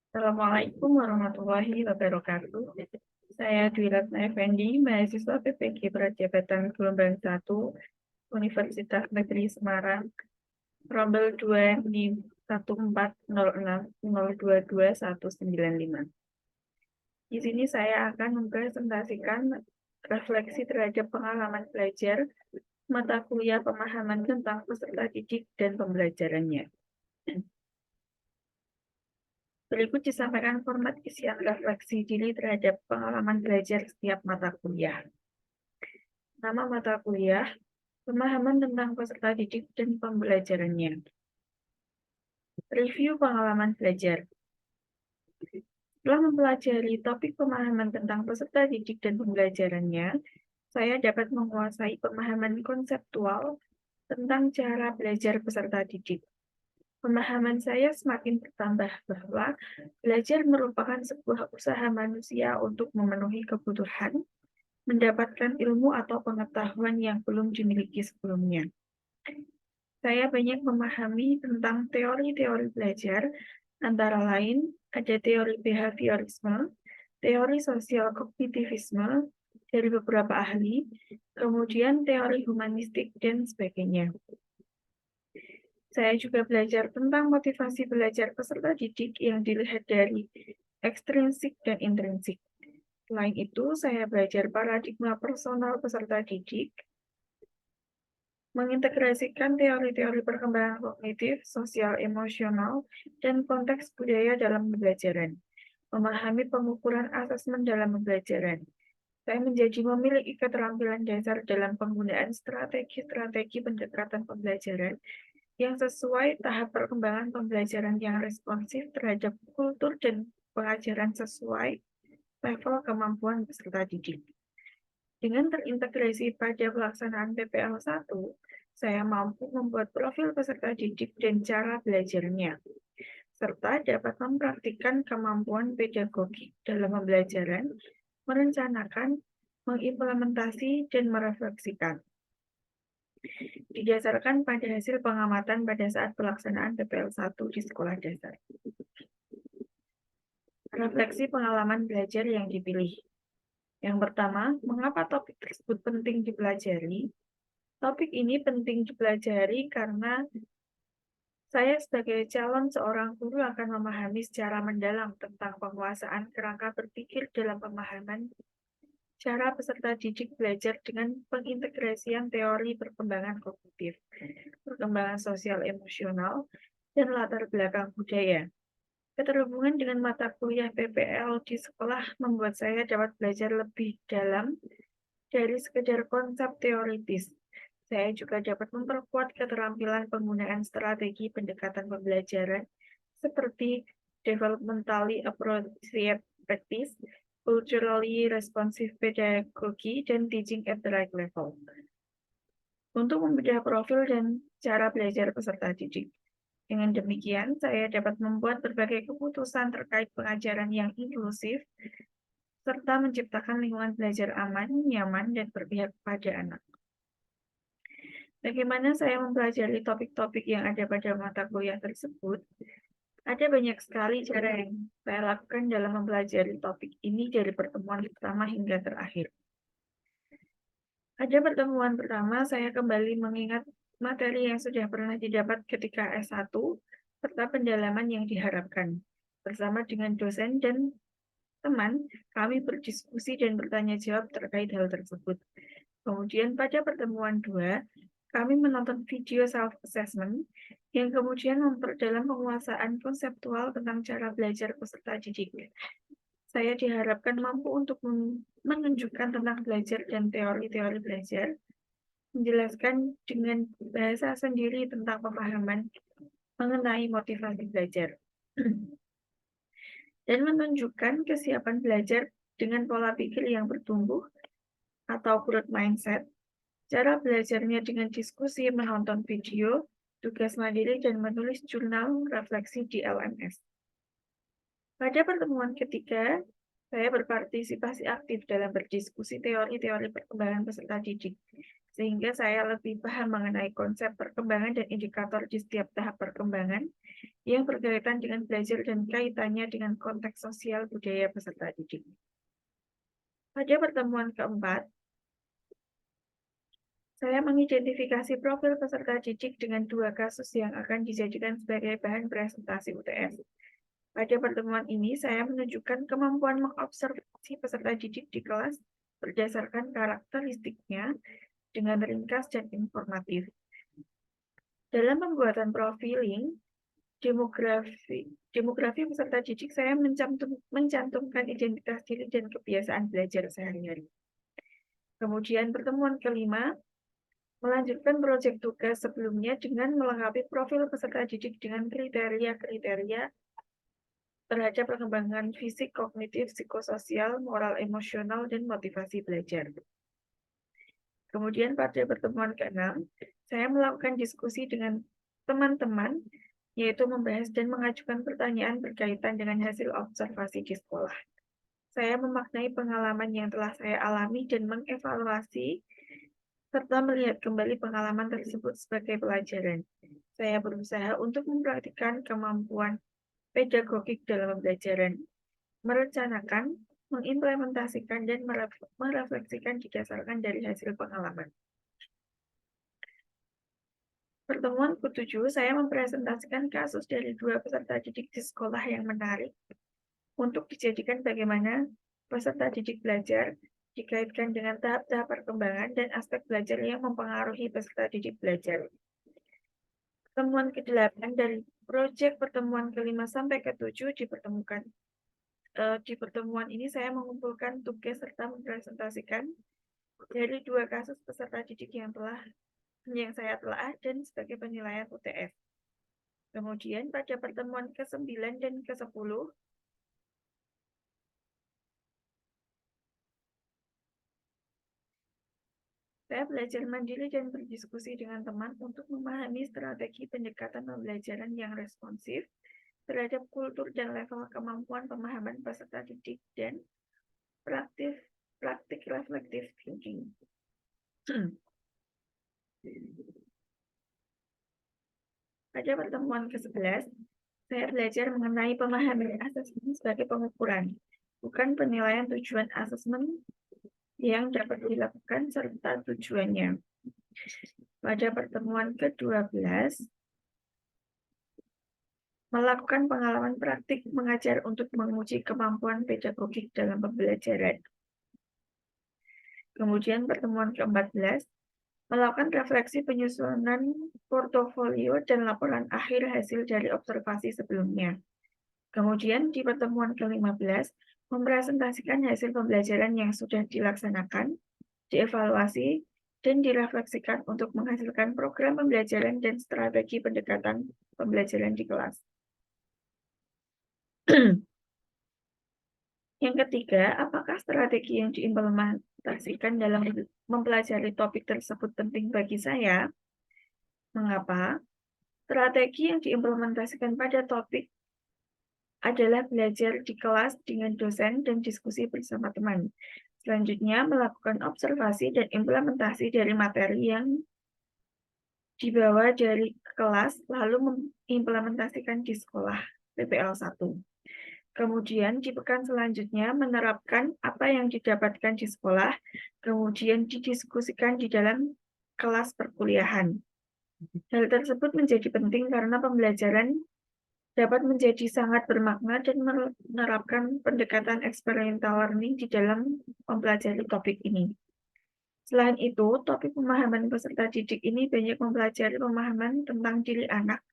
Assalamualaikum warahmatullahi wabarakatuh. Saya Dwi Ratna Effendi, mahasiswa PPG Prajabatan Gelombang 1, Universitas Negeri Semarang, Rombel 2 di 14060222195. Di sini saya akan mempresentasikan refleksi terhadap pengalaman belajar mata kuliah pemahaman tentang peserta didik dan pembelajarannya. Berikut disampaikan format isian refleksi diri terhadap pengalaman belajar setiap mata kuliah. Nama mata kuliah, pemahaman tentang peserta didik dan pembelajarannya. Review pengalaman belajar. Setelah mempelajari topik pemahaman tentang peserta didik dan pembelajarannya, saya dapat menguasai pemahaman konseptual tentang cara belajar peserta didik. Pemahaman saya semakin bertambah bahwa belajar merupakan sebuah usaha manusia untuk memenuhi kebutuhan, mendapatkan ilmu atau pengetahuan yang belum dimiliki sebelumnya. Saya banyak memahami tentang teori-teori belajar, antara lain ada teori behaviorisme, teori sosial kognitivisme dari beberapa ahli, kemudian teori humanistik, dan sebagainya. Saya juga belajar tentang motivasi belajar peserta didik yang dilihat dari ekstrinsik dan intrinsik. Selain itu, saya belajar paradigma personal peserta didik, mengintegrasikan teori-teori perkembangan kognitif, sosial emosional, dan konteks budaya dalam pembelajaran, memahami pengukuran asesmen dalam pembelajaran. Saya menjadi memiliki keterampilan dasar dalam penggunaan strategi-strategi pendekatan pembelajaran yang sesuai tahap perkembangan pembelajaran yang responsif terhadap kultur dan pengajaran sesuai level kemampuan peserta didik. Dengan terintegrasi pada pelaksanaan PPL 1, saya mampu membuat profil peserta didik dan cara belajarnya, serta dapat mempraktikkan kemampuan pedagogik dalam pembelajaran, merencanakan, mengimplementasi, dan merefleksikan. Didasarkan pada hasil pengamatan pada saat pelaksanaan PPL 1 di sekolah dasar. Refleksi pengalaman belajar yang dipilih. Yang pertama, mengapa topik tersebut penting dipelajari? Topik ini penting dipelajari karena saya sebagai calon seorang guru akan memahami secara mendalam tentang penguasaan kerangka berpikir dalam pemahaman cara peserta didik belajar dengan pengintegrasian teori perkembangan kognitif, perkembangan sosial emosional, dan latar belakang budaya. Keterhubungan dengan mata kuliah PPL di sekolah membuat saya dapat belajar lebih dalam dari sekedar konsep teoritis. Saya juga dapat memperkuat keterampilan penggunaan strategi pendekatan pembelajaran seperti developmentally appropriate practice, culturally responsive pedagogy, dan teaching at the right level. Untuk membedah profil dan cara belajar peserta didik. Dengan demikian, saya dapat membuat berbagai keputusan terkait pengajaran yang inklusif, serta menciptakan lingkungan belajar aman, nyaman, dan berpihak pada anak. Bagaimana saya mempelajari topik-topik yang ada pada mata kuliah tersebut? Ada banyak sekali cara yang saya lakukan dalam mempelajari topik ini dari pertemuan pertama hingga terakhir. Pada pertemuan pertama, saya kembali mengingat materi yang sudah pernah didapat ketika S1, serta pendalaman yang diharapkan. Bersama dengan dosen dan teman, kami berdiskusi dan bertanya jawab terkait hal tersebut. Kemudian pada pertemuan 2, kami menonton video self-assessment yang kemudian memperdalam penguasaan konseptual tentang cara belajar peserta didik. Saya diharapkan mampu untuk menunjukkan tentang belajar dan teori-teori belajar, menjelaskan dengan bahasa sendiri tentang pemahaman mengenai motivasi belajar, dan menunjukkan kesiapan belajar dengan pola pikir yang bertumbuh atau growth mindset, cara belajarnya dengan diskusi, menonton video, tugas mandiri, dan menulis jurnal refleksi di LMS. Pada pertemuan ketiga, saya berpartisipasi aktif dalam berdiskusi teori-teori perkembangan peserta didik. sehingga saya lebih paham mengenai konsep perkembangan dan indikator di setiap tahap perkembangan yang berkaitan dengan belajar dan kaitannya dengan konteks sosial budaya peserta didik. Pada pertemuan keempat, saya mengidentifikasi profil peserta didik dengan 2 kasus yang akan dijadikan sebagai bahan presentasi UTS. Pada pertemuan ini, saya menunjukkan kemampuan mengobservasi peserta didik di kelas berdasarkan karakteristiknya dengan ringkas dan informatif. Dalam pembuatan profiling, demografi peserta didik, saya mencantumkan identitas diri dan kebiasaan belajar sehari-hari. Kemudian pertemuan kelima, melanjutkan proyek tugas sebelumnya dengan melengkapi profil peserta didik dengan kriteria-kriteria terhadap perkembangan fisik, kognitif, psikososial, moral, emosional, dan motivasi belajar. Kemudian pada pertemuan ke-6, saya melakukan diskusi dengan teman-teman, yaitu membahas dan mengajukan pertanyaan berkaitan dengan hasil observasi di sekolah. Saya memaknai pengalaman yang telah saya alami dan mengevaluasi serta melihat kembali pengalaman tersebut sebagai pelajaran. Saya berusaha untuk mempraktikkan kemampuan pedagogik dalam pembelajaran, merencanakan, mengimplementasikan, dan merefleksikan didasarkan dari hasil pengalaman. Pertemuan ke-7, saya mempresentasikan kasus dari 2 peserta didik di sekolah yang menarik untuk dijadikan bagaimana peserta didik belajar dikaitkan dengan tahap-tahap perkembangan dan aspek belajar yang mempengaruhi peserta didik belajar. Pertemuan ke-8 dari proyek pertemuan ke-5 sampai ke-7 dipertemukan. Di pertemuan ini saya mengumpulkan tugas serta mempresentasikan dari 2 kasus peserta didik yang saya telah dan sebagai penilaian UTS. Kemudian pada pertemuan ke-9 dan ke-10, saya belajar mandiri dan berdiskusi dengan teman untuk memahami strategi pendekatan pembelajaran yang responsif terhadap kultur dan level kemampuan pemahaman peserta didik dan praktik reflective thinking. Pada pertemuan ke-11, saya belajar mengenai pemahaman asesmen sebagai pengukuran, bukan penilaian tujuan asesmen yang dapat dilakukan serta tujuannya. Pada pertemuan ke-12, melakukan pengalaman praktik mengajar untuk menguji kemampuan pedagogik dalam pembelajaran. Kemudian pertemuan ke-14, melakukan refleksi penyusunan portofolio dan laporan akhir hasil dari observasi sebelumnya. Kemudian di pertemuan ke-15, mempresentasikan hasil pembelajaran yang sudah dilaksanakan, dievaluasi, dan direfleksikan untuk menghasilkan program pembelajaran dan strategi pendekatan pembelajaran di kelas. Yang ketiga, apakah strategi yang diimplementasikan dalam mempelajari topik tersebut penting bagi saya? Mengapa? Strategi yang diimplementasikan pada topik adalah belajar di kelas dengan dosen dan diskusi bersama teman. Selanjutnya, melakukan observasi dan implementasi dari materi yang dibawa dari kelas, lalu mengimplementasikan di sekolah PPL 1. Kemudian di pekan selanjutnya menerapkan apa yang didapatkan di sekolah, kemudian didiskusikan di dalam kelas perkuliahan. Hal tersebut menjadi penting karena pembelajaran dapat menjadi sangat bermakna dan menerapkan pendekatan experiential learning di dalam mempelajari topik ini. Selain itu, topik pemahaman peserta didik ini banyak mempelajari pemahaman tentang diri anak,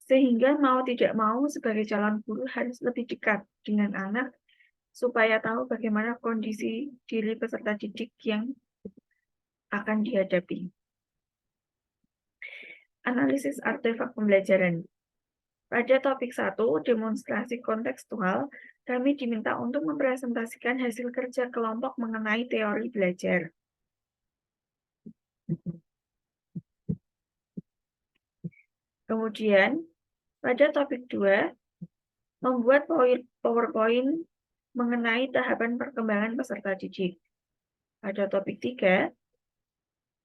sehingga mau tidak mau sebagai calon guru harus lebih dekat dengan anak supaya tahu bagaimana kondisi diri peserta didik yang akan dihadapi. Analisis artefak pembelajaran. Pada topik 1, demonstrasi kontekstual, kami diminta untuk mempresentasikan hasil kerja kelompok mengenai teori belajar. Kemudian, pada topik 2, membuat PowerPoint mengenai tahapan perkembangan peserta didik. Pada topik 3,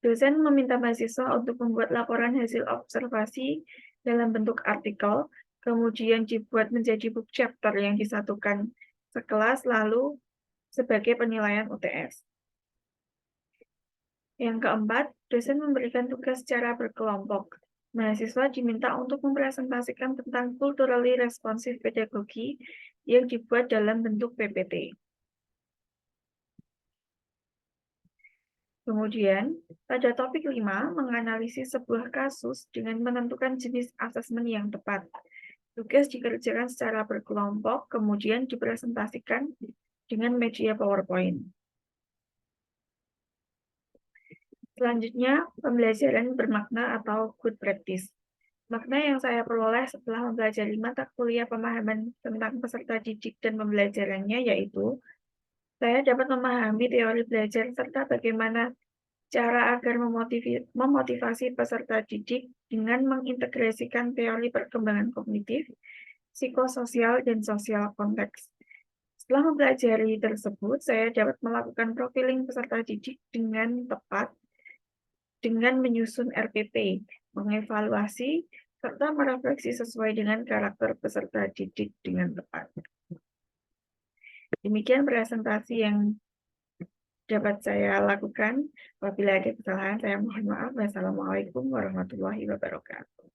Dosen meminta mahasiswa untuk membuat laporan hasil observasi dalam bentuk artikel, kemudian dibuat menjadi book chapter yang disatukan sekelas lalu sebagai penilaian UTS. Yang keempat, dosen memberikan tugas secara berkelompok. Mahasiswa diminta untuk mempresentasikan tentang culturally responsive pedagogy yang dibuat dalam bentuk PPT. Kemudian, pada topik 5, menganalisis sebuah kasus dengan menentukan jenis asesmen yang tepat. Tugas dikerjakan secara berkelompok, kemudian dipresentasikan dengan media PowerPoint. Selanjutnya, pembelajaran bermakna atau good practice. Makna yang saya peroleh setelah mempelajari mata kuliah pemahaman tentang peserta didik dan pembelajarannya yaitu, saya dapat memahami teori belajar serta bagaimana cara agar memotivasi peserta didik dengan mengintegrasikan teori perkembangan kognitif, psikososial, dan sosial konteks. Setelah mempelajari tersebut, saya dapat melakukan profiling peserta didik dengan tepat dengan menyusun RPP, mengevaluasi, serta merefleksi sesuai dengan karakter peserta didik dengan tepat. Demikian presentasi yang dapat saya lakukan. Apabila ada kesalahan, saya mohon maaf. Wassalamualaikum warahmatullahi wabarakatuh.